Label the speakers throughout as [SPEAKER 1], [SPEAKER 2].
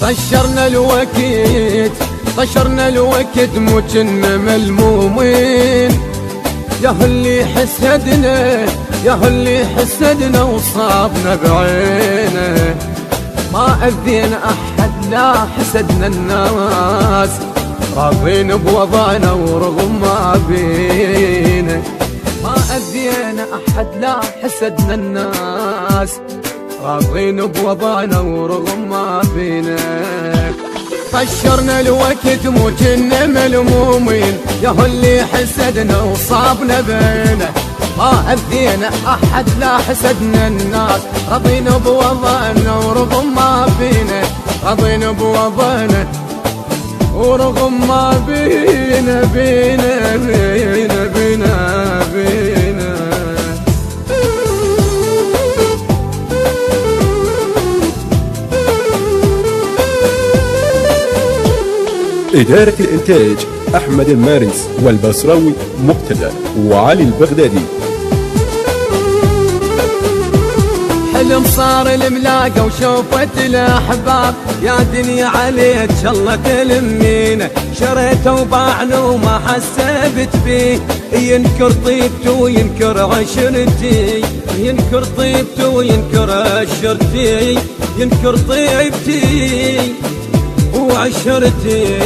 [SPEAKER 1] طشرنا الوقت مو كنا ملمومين، يا اللي حسدنا وصابنا بعينه. ما أذينا أحد لا حسدنا الناس، راضين بوضعنا ورغم ما بينا. ما أذينا أحد لا حسدنا الناس، راضين بوضعنا ورغم ما بينا. طشرنا الوقت مو كنا ملمومين، يا اللي حسدنا وصابنا بينه. ما أذينا أحد لا حسدنا الناس، راضين بوضعنا ورغم ما بينا. راضين بوضعنا ورغم ما بينا بينا بينا بينا بينا.
[SPEAKER 2] إدارة الإنتاج أحمد المارنس والبصراوي مقتدى وعلي البغدادي.
[SPEAKER 1] حلم صار الملاقة وشوفت الأحباب، يا دنيا عليك الله تلمينا. شريته وباعنا وما حسبت فيه، ينكر طيبته وينكر عشرتي. ينكر طيبته وينكر عشرتي، ينكر طيبتي وعشرتي.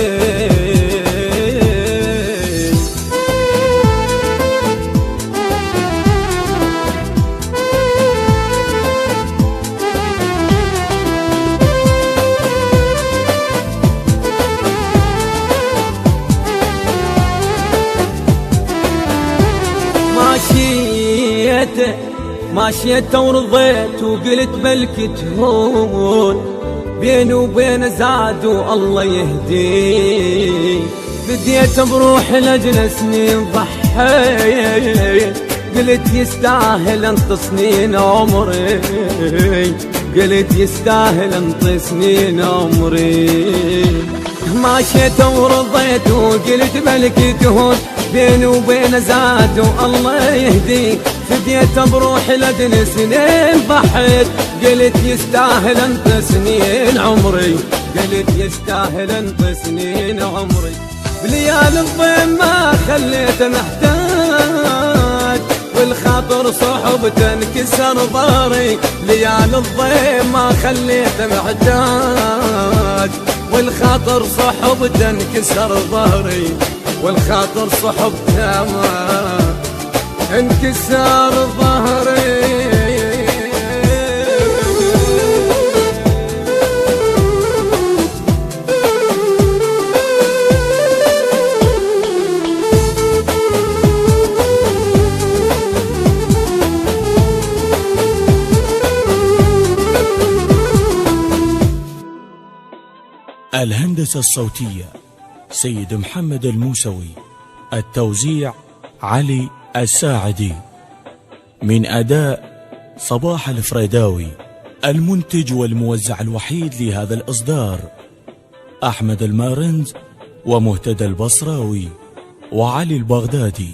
[SPEAKER 1] ماشيت ورضيت وقلت بلكي تهون، بيني وبين زاد والله يهدي. بديت بروح لأجل سنين ضحيت، قلت يستاهل انط سنين عمري. قلت يستاهل انط سنين عمري. ماشيت ورضيت وقلت بلكي تهون، بيني وبين زاد والله يهدي. فديت بروح لأجل سنين ضحيت، قلت يستاهل انت سنين عمري. قلت يستاهل انت سنين عمري. بليال الضيم ما خليته محتاج، والخاطر صحبته انكسر ظهري. ليال الضيم ما خليته محتاج، والخاطر صحبته انكسر ظهري. والخاطر صحبته ما انكسر ظهري.
[SPEAKER 3] الهندسة الصوتية سيد محمد الموسوي، التوزيع علي الساعدي، من أداء صباح الفريداوي. المنتج والموزع الوحيد لهذا الإصدار أحمد المارنز ومهتدى البصراوي وعلي البغدادي.